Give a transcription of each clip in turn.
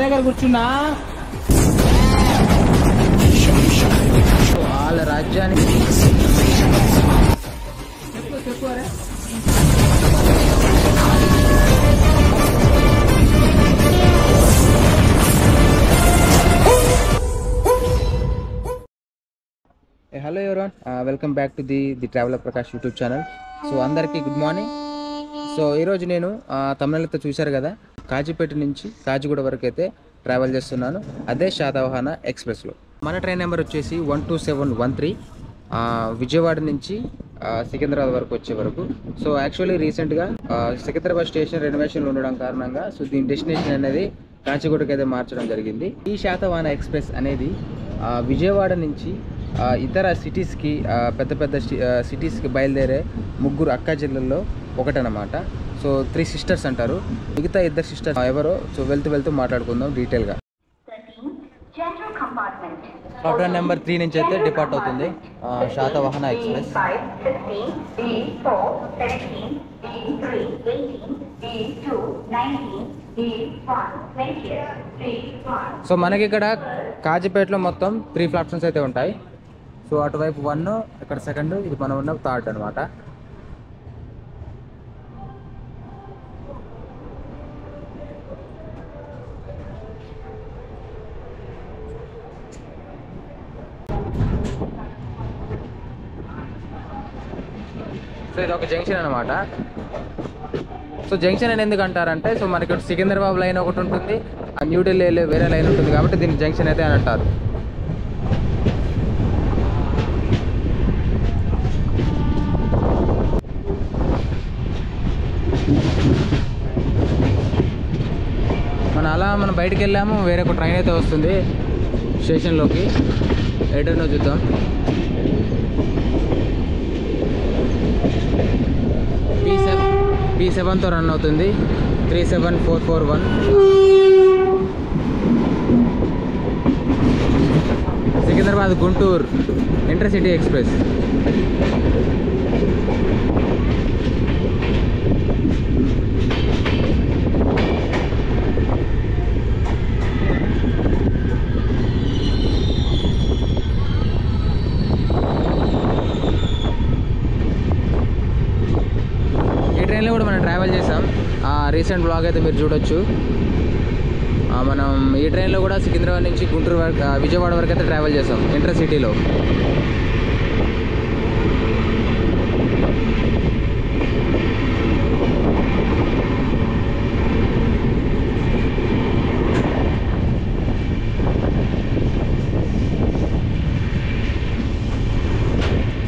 దగ్గర కూర్చున్నా వాళ్ళ రాజ్యానికి hello everyone, welcome back to the traveller Prakash YouTube channel. So అందరికీ గుడ్ మార్నింగ్. సో ఈరోజు నేను తమిళనాడుతో చూశారు కదా, కాజీపేట నుంచి కాచిగూడ వరకు అయితే ట్రావెల్ చేస్తున్నాను. అదే శాతవాహన ఎక్స్ప్రెస్లో. మన ట్రైన్ నెంబర్ వచ్చేసి 12713, విజయవాడ నుంచి సికింద్రాబాద్ వరకు వచ్చే వరకు. సో యాక్చువల్లీ రీసెంట్గా సికింద్రాబాద్ స్టేషన్ రెనోవేషన్లో ఉండడం కారణంగా సో దీని డెస్టినేషన్ అనేది కాచిగూడకి అయితే మార్చడం జరిగింది. ఈ శాతవాహన ఎక్స్ప్రెస్ అనేది విజయవాడ నుంచి ఇతర సిటీస్కి, పెద్ద పెద్ద సిటీస్కి బయలుదేరే ముగ్గురు అక్క జిల్లాల్లో ఒకటనమాట. సో 3 సిస్టర్స్ అంటారు. మిగతా 2 సిస్టర్స్ ఎవరో సో వెళ్తూ మాట్లాడుకుందాం డీటెయిల్గా. ప్లాట్ఫామ్ నెంబర్ 3 నుంచి అయితే డిపార్ట్ అవుతుంది శాతవాహన ఎక్స్ప్రెస్. సో మనకి ఇక్కడ కాజీపేటలో మొత్తం 3 ప్లాట్ఫామ్స్ అయితే ఉంటాయి. సో అటువైపు 1, ఇక్కడ 2, ఇది మనం ఉన్న 3rd అనమాట. సో ఇది ఒక జంక్షన్ అనమాట. సో జంక్షన్ అని ఎందుకు అంటారంటే, సో మనకి సికింద్రాబాద్ లైన్ ఒకటి ఉంటుంది, న్యూఢిల్లీలో వేరే లైన్ ఉంటుంది కాబట్టి దీన్ని జంక్షన్ అయితే అని అంటారు. మనం బయటికి వెళ్ళాము, వేరే ఒక ట్రైన్ అయితే వస్తుంది స్టేషన్లోకి. ఎటనో చూద్దాం. P7తో రన్ అవుతుంది, 37441. Secunderabad Guntur intercity express. ట్రైన్లో కూడా మనం ట్రావెల్ చేసాం, రీసెంట్ బ్లాగ్ అయితే మీరు చూడొచ్చు. మనం ఈ ట్రైన్లో కూడా సికింద్రాబాద్ నుంచి గుంటూరు వరకు, విజయవాడ వరకు అయితే ట్రావెల్ చేసాం ఇంటర్సిటీలో.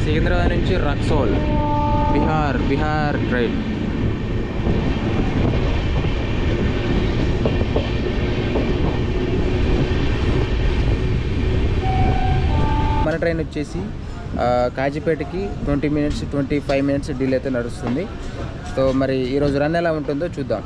సికింద్రాబాద్ నుంచి రక్సోల్, బిహార్ ట్రైన్. మన ట్రైన్ వచ్చేసి కాజీపేటకి 25 మినిట్స్ డీల్ అయితే నడుస్తుంది. సో మరి ఈరోజు రన్ ఎలా ఉంటుందో చూద్దాం.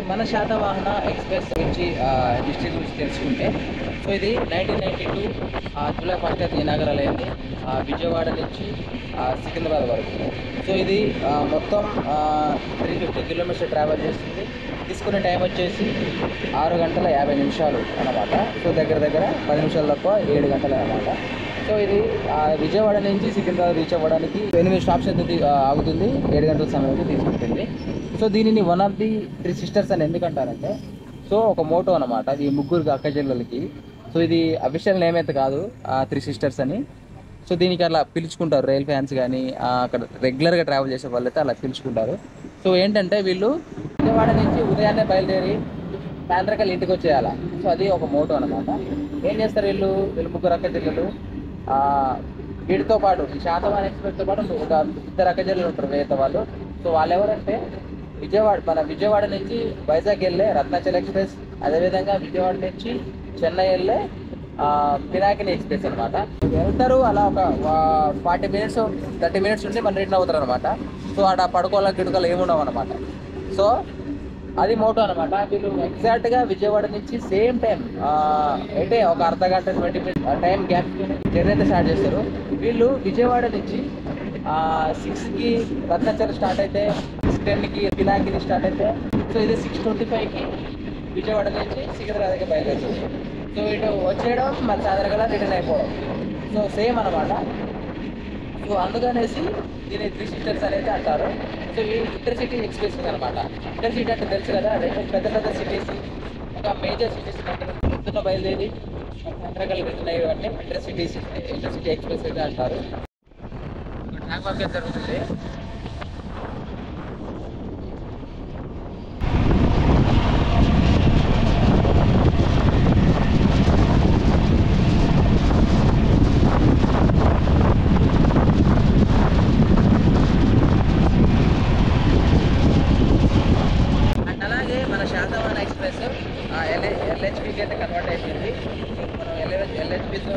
మన శాతవాహన ఎక్స్ప్రెస్ గురించి హిస్టరీ గురించి తెలుసుకుంటే, సో ఇది 1992 జూలై 1 ఇనాగరల్ అయింది విజయవాడ నుంచి సికింద్రాబాద్ వరకు. సో ఇది మొత్తం 350 కిలోమీటర్స్ ట్రావెల్ చేస్తుంది. తీసుకునే టైం వచ్చేసి 6 గంటల 50 నిమిషాలు అన్నమాట. సో దగ్గర 10 నిమిషాలు తక్కువ 7 గంటలు అన్నమాట. సో ఇది విజయవాడ నుంచి సికింద్రాబాద్ రీచ్ అవ్వడానికి 8 స్టాప్స్ అయితే ఆగుతుంది. 7 గంటల సమయం అయితే తీసుకుంటుంది. సో దీనిని వన్ ఆఫ్ ది 3 సిస్టర్స్ అని ఎందుకంటారంటే, సో ఒక మోటో అనమాట ఈ ముగ్గురు అక్క చెల్లెలకి. సో ఇది అఫీషియల్ నేమ్ అయితే కాదు 3 సిస్టర్స్ అని. సో దీనికి అలా పిలుచుకుంటారు రైల్ ఫ్యాన్స్ కానీ అక్కడ రెగ్యులర్గా ట్రావెల్ చేసే వాళ్ళు అయితే అలా పిలుచుకుంటారు. సో ఏంటంటే వీళ్ళు విజయవాడ నుంచి ఉదయాన్నే బయలుదేరి సాయంత్రకాల ఇంటికి వచ్చేయాల. సో అది ఒక మోటో అనమాట. ఏం చేస్తారు వీళ్ళు ముగ్గురు అక్క చెల్లెలు, వీటితో పాటు ఈ శాతవాహన ఎక్స్ప్రెస్తో పాటు ఒక 2 అక్క చెల్లెలు ఉంటారు మిగతా వాళ్ళు. సో వాళ్ళు ఎవరంటే విజయవాడ నుంచి వైజాగ్ వెళ్ళే రత్నాచల్ ఎక్స్ప్రెస్, అదేవిధంగా విజయవాడ నుంచి చెన్నై వెళ్ళే పినాకిని ఎక్స్ప్రెస్ అనమాట. వెళ్తారు అలా ఒక 40 మినిట్స్ 30 మినిట్స్ ఉండి మన రిటర్న్ అవుతారు అనమాట. సో అక్కడ పడుకోవాల గిడుకోవాలి ఏముండవు అనమాట. సో అది మోటో అనమాట. వీళ్ళు ఎగ్జాక్ట్గా విజయవాడ నుంచి సేమ్ టైం అంటే ఒక అర్ధ గంట 20 మినిట్స్ టైం గ్యాప్ జర్నీ అయితే స్టార్ట్ చేస్తారు. వీళ్ళు విజయవాడ నుంచి 6కి రత్నాచల్ స్టార్ట్ అయితే 6:10కి పినాకిని స్టార్ట్ అయితే, సో ఇది 6:25కి విజయవాడ నుంచి సికింద్రాబాద్కి బయలుదేరుతుంది. సో ఇటు వచ్చేయడం మళ్ళీ సాయంత్రం రిటర్న్ అయిపోవడం. సో సేమ్ అనమాట. సో అందుకనేసి దీని 3 సిస్టర్స్ అనేది అంటారు. సో ఈ ఇంటర్సిటీ ఎక్స్ప్రెస్ అనమాట. ఇంటర్సిటీ అంటే తెలుసు కదా, పెద్ద పెద్ద సిటీస్, ఒక మేజర్ సిటీస్ పొద్దున్న బయలుదేరి సాయంత్రకాల రిటర్న్ అయ్యేవన్నీ ఇంటర్సిటీ ఎక్స్ప్రెస్ అయితే అంటారు. ట్రాక్ వర్క్ అయితే జరుగుతుంది. ఎల్హెచ్పికి అయితే కన్వర్ట్ అయిపోయింది. మనం ఎల్హెచ్పితో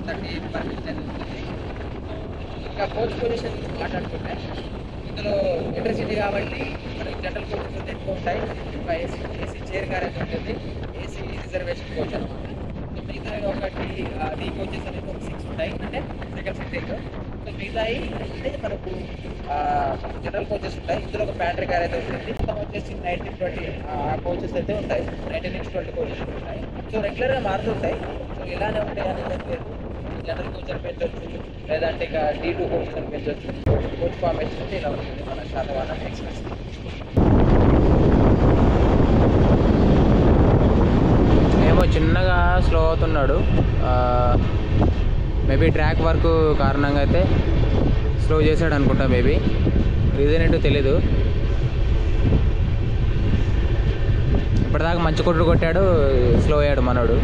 30 పర్మిషన్ ఉంటుంది. ఇంకా కోచ్ పొజిషన్ మాట్లాడుకుంటే ఇందులో ఇంటర్సిటీ కాబట్టి మనకి జనరల్ కోచెస్ అయితే ఎక్కువ ఉంటాయి. ఇంకా ఏసీ చైర్ కార్ అయితే ఉంటుంది, ఏసీ రిజర్వేషన్ కోచ్ అనమాట. మిగతా ఒకటి డీ కోచెస్ అనేది ఒక 6 ఉంటాయి, అంటే సెకండ్ సిట్టింగ్. సో మిగతాయి అంటే మనకు జనరల్ కోచెస్ ఉంటాయి. ఇందులో ఒక ప్యాంట్రీ కార్ అయితే ఉంటుంది. మొత్తం వచ్చేసి 19-20 కోచెస్ అయితే ఉంటాయి. 19-20 కోచెస్ ఉంటాయి. సో రెగ్యులర్గా మారుతుంటాయి. సో ఇలానే ఉంటాయి అని చెప్పలేదు. జనరల్ కోచ్ అని పెంచవచ్చు, లేదంటే ఇక D2 కోచ్ అని పెంచవచ్చు. కోచ్ ఫార్మేషన్ అయితే ఇలా ఉంటుంది మన శాతవాహన ఎక్స్ప్రెస్. ఏమో చిన్నగా స్లో అవుతున్నాడు. మేబీ ట్రాక్ వర్క్ కారణంగా అయితే స్లో చేశాడు అనుకుంటా. మేబీ రీజన్ ఏంటో తెలీదు. ఇప్పటిదాకా మంచి కొట్టు కొట్టాడు, స్లో అయ్యాడు మనోడు.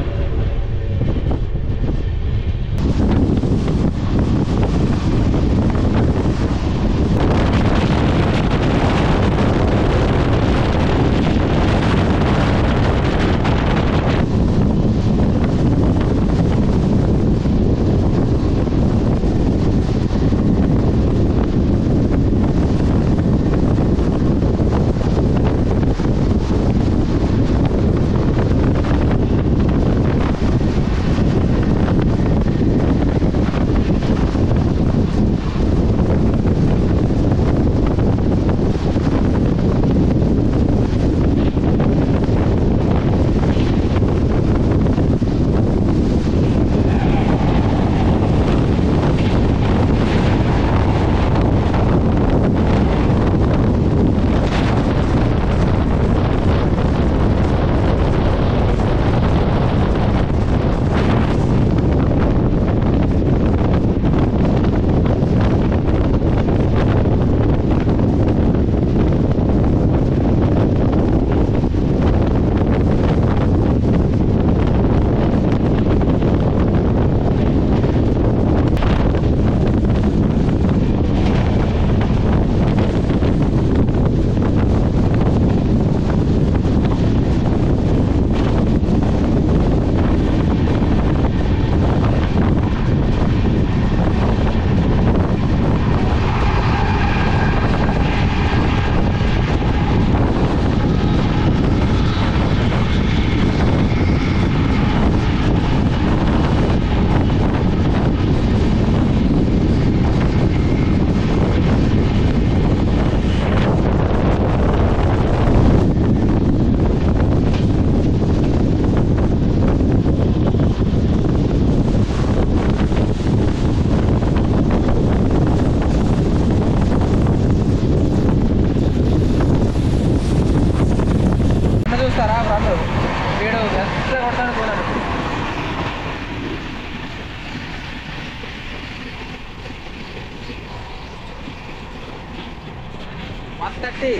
130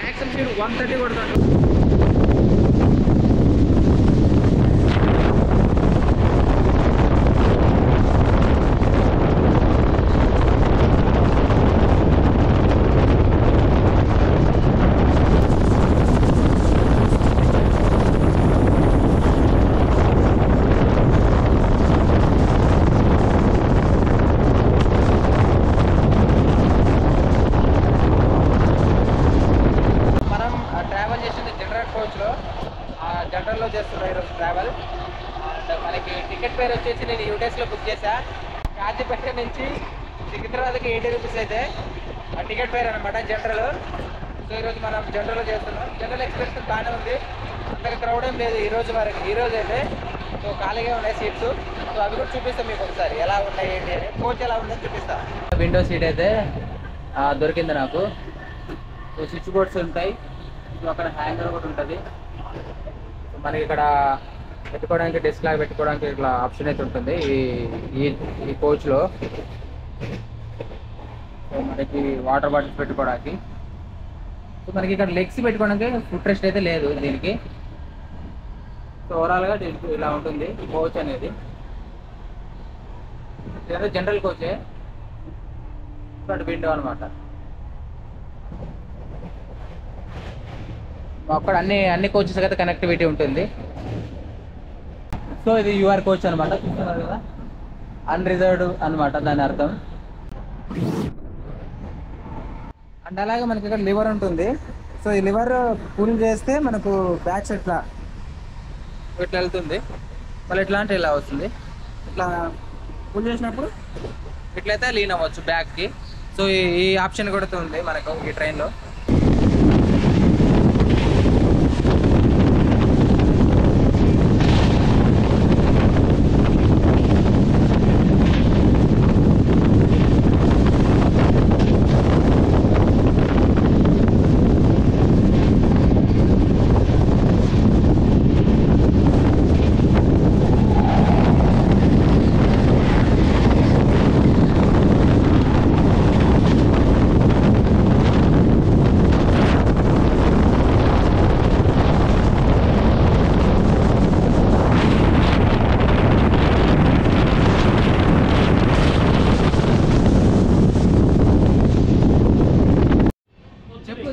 మ్యాక్సిమం స్పీడ్ 130 కొడతాడు. జనరల్లో చేస్తున్నాం ఈరోజు ట్రావెల్. మనకి టికెట్ పేరు వచ్చేసి నేను యూటెక్స్లో బుక్ చేశా. కాజీపేట నుంచి సికింద్రాబాద్కి 80 రూపీస్ అయితే ఆ టికెట్ పేరు అనమాట జనరల్. సో ఈరోజు మనం జనరల్లో చేస్తున్నాం. జనరల్ ఎక్స్పీరియన్స్ బాగానే ఉంది, అంతగా క్రౌడ్ ఏం లేదు ఈరోజు అయితే. సో ఖాళీగా ఉన్నాయి సీట్స్. సో అవి కూడా చూపిస్తాం మీకు ఒకసారి ఎలా ఉన్నాయి ఏంటి అని, కోచ్ ఎలా ఉందని చూపిస్తా. విండో సీట్ అయితే దొరికింది నాకు. సో స్విచ్ బోర్డ్స్ ఉంటాయి. సో అక్కడ హ్యాంగర్ కూడా ఉంటుంది. మనకి ఇక్కడ పెట్టుకోవడానికి డెస్క్ లాగా పెట్టుకోవడానికి ఇట్లా ఆప్షన్ అయితే ఉంటుంది ఈ కోచ్లో. సో మనకి వాటర్ బాటిల్స్ పెట్టుకోవడానికి. సో మనకి ఇక్కడ లెగ్స్ పెట్టుకోవడానికి ఫుట్ రెస్ట్ అయితే లేదు దీనికి. సో ఓవరాల్గా ఇలా ఉంటుంది కోచ్ అనేది. ఇదంతా జనరల్ కోచే, అటు విండో అనమాట. అక్కడ అన్ని కోచెస్ అయితే కనెక్టివిటీ ఉంటుంది. సో ఇది యూఆర్ కోచ్ అనమాట, చూస్తున్నారు కదా, అన్రిజర్వ్డ్ అనమాట దాని అర్థం. అండ్ అలాగే మనకి ఇక్కడ లివర్ ఉంటుంది. సో ఈ లివర్ పుల్ చేస్తే మనకు బ్యాక్ సైడ్ ఇట్లా వెళ్తుంది, మళ్ళీ ఇట్లా అంటే ఇలా వస్తుంది. ఇట్లా పుల్ చేసినప్పుడు ఇట్లయితే లీన్ అవ్వచ్చు బ్యాక్కి. సో ఈ ఆప్షన్ కూడా ఉంది మనకు ఈ ట్రైన్లో.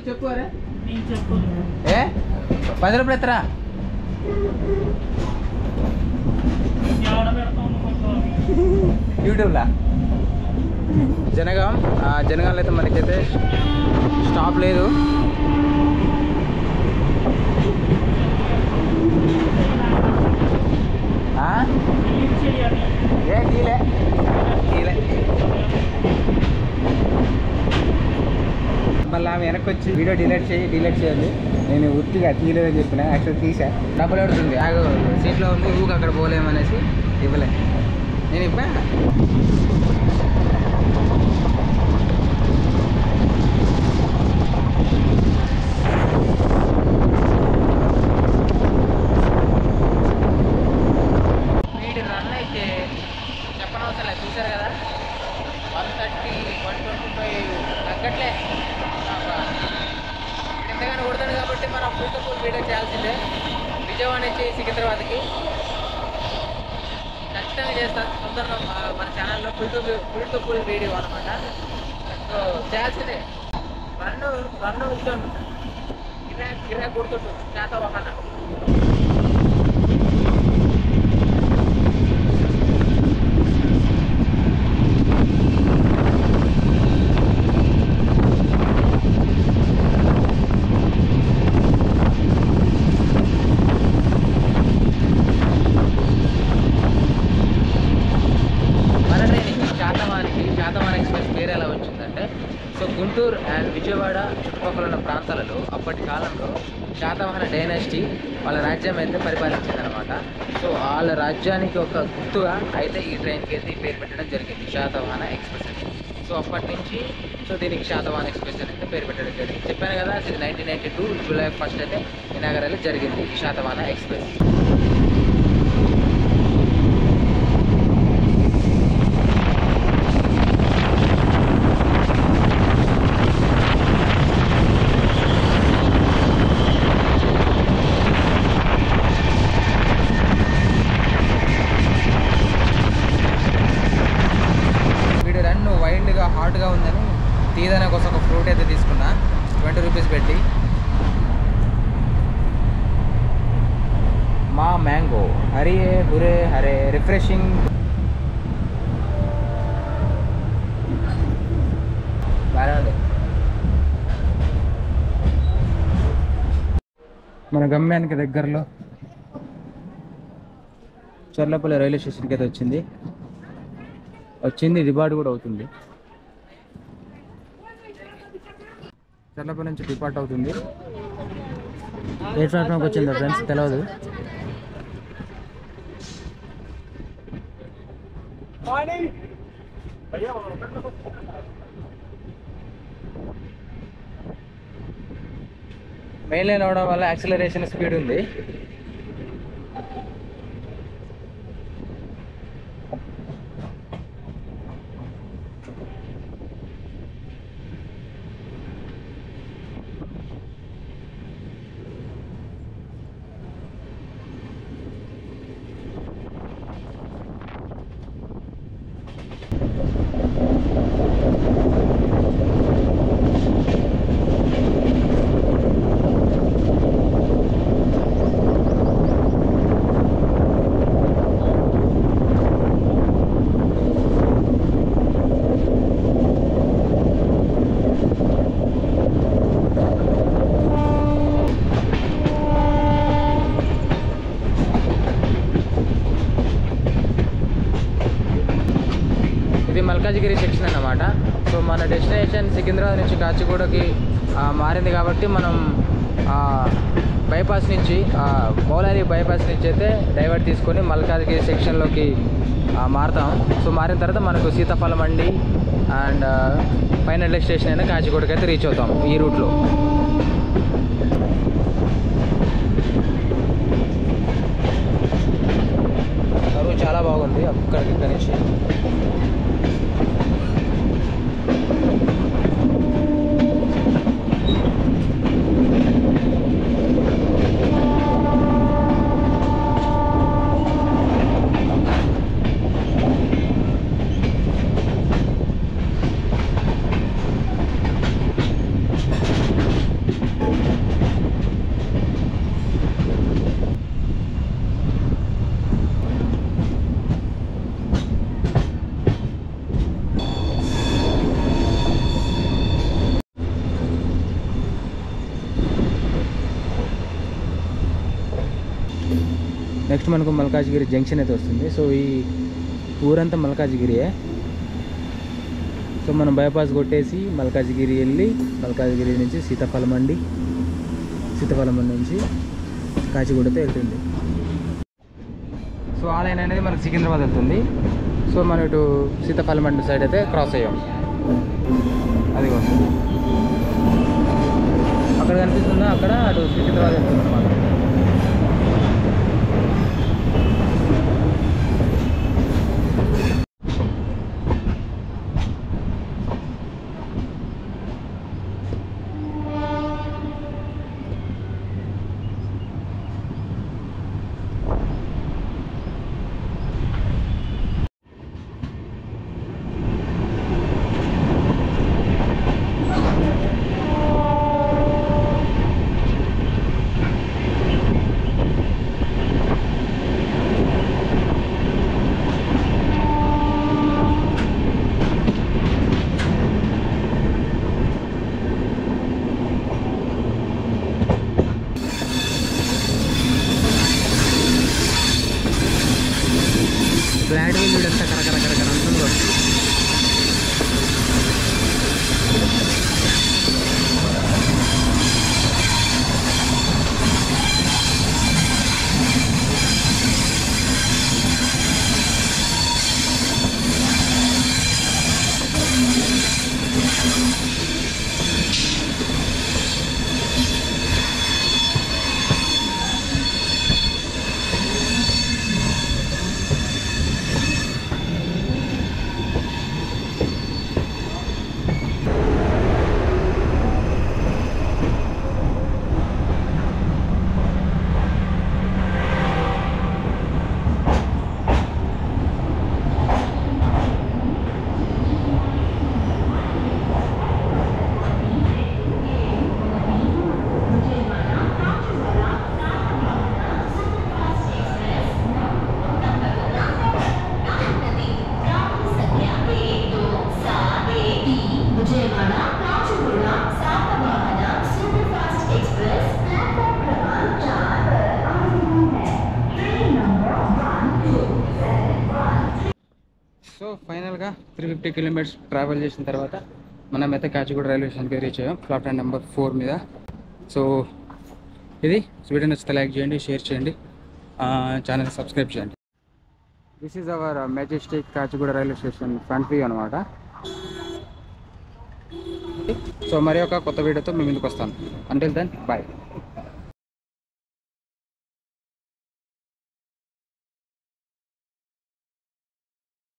చెప్పు అరే, ఏ 10 రూపాయలు ఎత్తరా యూట్యూబ్లా. జనగాంలో అయితే మనకైతే స్టాప్ లేదు. ఏ డీలే మళ్ళీ ఆమె వెనక్కి వచ్చి వీడియో డిలీట్ చేయండి, నేను ఉత్తిగా తీయలేదని చెప్పిన. యాక్చువల్ తీసా, డబ్బులు అడుగుతుంది, సీట్లో ఉంది ఊరికి అక్కడ పోలేమనేసి ఇవ్వలే. నేను ఇవ్వా. వీడి రన్ అయితే చెప్పనవసరం లేదు, చూసారు కదా, 130 125 తగ్గట్లే. ఎంతగానో కొడతాడు కాబట్టి మనం ఫుల్ టు ఫుల్ వీడియో చేయాల్సిందే. విజయవాడ నుంచి సికింద్రాబాద్కి ఖచ్చితంగా చేస్తాను తొందరగా మన ఛానల్లో ఫుల్ టు ఫుల్ వీడియో అనమాట. సో చేయాల్సిందే. రన్ను ఇష్టం గిరా కొడుతుంటు శాతవాహన. శాతవాహన ఎక్స్ప్రెస్ పేరు ఎలా వచ్చిందంటే, సో గుంటూరు అండ్ విజయవాడ చుట్టుపక్కల ఉన్న ప్రాంతాలలో అప్పటి కాలంలో శాతవాహన డైనాసిటీ వాళ్ళ రాజ్యం అయితే పరిపాలించిందనమాట. సో వాళ్ళ రాజ్యానికి ఒక గుర్తుగా అయితే ఈ ట్రైన్కి అయితే ఈ పేరు పెట్టడం జరిగింది, శాతవాహన ఎక్స్ప్రెస్ అని. సో అప్పటి నుంచి దీనికి శాతవాహన ఎక్స్ప్రెస్ అని అయితే పేరు పెట్టడం జరిగింది. చెప్పాను కదా, ఇది 1992 జూలై 1 అయితే ఇనాగరల్ జరిగింది ఈ శాతవాహన ఎక్స్ప్రెస్. టీ దాని కోసం ఒక ఫ్రూట్ అయితే తీసుకున్నా 20 రూపీస్ పెట్టి. మా మ్యాంగో హరే హురే హరే రిఫ్రెషింగ్. బాగా ఉంది. మన గమ్యానికి దగ్గరలో చర్లపల్లి రైల్వే స్టేషన్కి అయితే వచ్చింది డిపార్ట్ కూడా అవుతుంది. చర్లపల్లి నుంచి డిపార్ట్ అవుతుంది. ఏ ప్లాట్ఫామ్కి వచ్చిందో ఫ్రెండ్స్ తెలియదు. మెయిన్ లైన్ అవడం వల్ల యాక్సిలరేషన్ స్పీడ్ ఉంది. ఇది మల్కాజ్గిరి సెక్షన్ అన్నమాట. సో మన డెస్టినేషన్ సికింద్రాబాద్ నుంచి కాచిగూడకి మారింది కాబట్టి మనం బైపాస్ నుంచి మౌలాలి బైపాస్ నుంచి అయితే డైవర్ట్ తీసుకొని మల్కాజ్గిరి సెక్షన్లోకి మారుతాం. సో మారిన తర్వాత మనకు సీతాఫలం మండి అండ్ ఫైనల్ డెస్టినేషన్ అయినా కాచిగూడకి అయితే రీచ్ అవుతాం ఈ రూట్లో. కరువు చాలా బాగుంది అక్కడికి ఇక్కడి నుంచి. నెక్స్ట్ మనకు మల్కాజ్గిరి జంక్షన్ అయితే వస్తుంది. సో ఈ ఊరంతా మల్కాజ్గిరియే. సో మనం బైపాస్ కొట్టేసి మల్కాజ్గిరి వెళ్ళి మల్కాజ్గిరి నుంచి సీతాఫలం మండి నుంచి కాచిగూడతో వెళ్తుంది. సో ఆ లైన్ అనేది మనకు సికింద్రాబాద్ వెళ్తుంది. సో మనం ఇటు సీతాఫలం మండి సైడ్ అయితే క్రాస్ అయ్యాం. అది వస్తుంది అక్కడ కనిపిస్తుందా, అక్కడ అటు సికింద్రాబాద్ వెళ్తుంది అన్నమాట. ఫ్లాట్ వీల్ ఎంత కరకర అంటుందో. సో ఫైనల్గా 350 కిలోమీటర్స్ ట్రావెల్ చేసిన తర్వాత మనమైతే కాచిగూడ రైల్వే స్టేషన్కి రీచ్ అయ్యాం, ప్లాట్ఫామ్ నెంబర్ 4 మీద. సో ఇది వీడియో నచ్చితే లైక్ చేయండి, షేర్ చేయండి, ఛానల్ సబ్స్క్రైబ్ చేయండి. This is our majestic Kacheguda railway station front view అనమాట. సో మరి ఒక కొత్త వీడియోతో మేము ముందుకు వస్తాను. Until then bye.